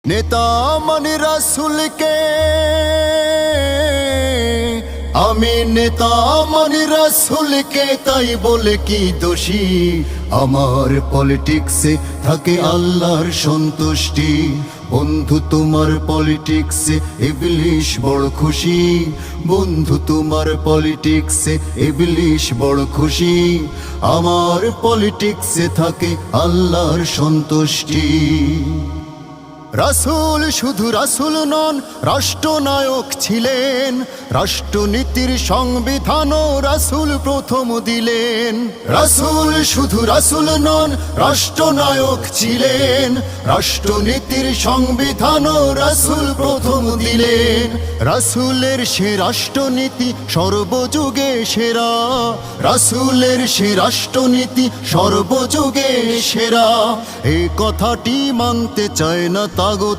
নেতা মানে রাসূলকে, আমি নেতা মানে রাসূলকে, তাই বলে কি দোষী? আমার পলিটিক্সে থাকে আল্লাহর সন্তুষ্টি। বন্ধু তোমার পলিটিক্সে ইবলিশ বড় খুশি, বন্ধু তোমার পলিটিক্সে ইবলিশ বড় খুশি। আমার পলিটিক্সে থাকে আল্লাহর সন্তুষ্টি। রাসূল শুধু রাসূল নন, রাষ্ট্রনায়ক ছিলেন। রাষ্ট্রনীতির সংবিধানও রাসূল প্রথম দিলেন। রাসূল শুধু রাসূল নন, রাষ্ট্রনায়ক ছিলেন। রাষ্ট্রনীতির সংবিধানও রাসূল প্রথম দিলেন। রাসূলের সে রাষ্ট্রনীতি সর্বযুগে সেরা, রাসূলের সে রাষ্ট্রনীতি সর্বযুগে সেরা। এই কথাটি মানতে চায় না তাগত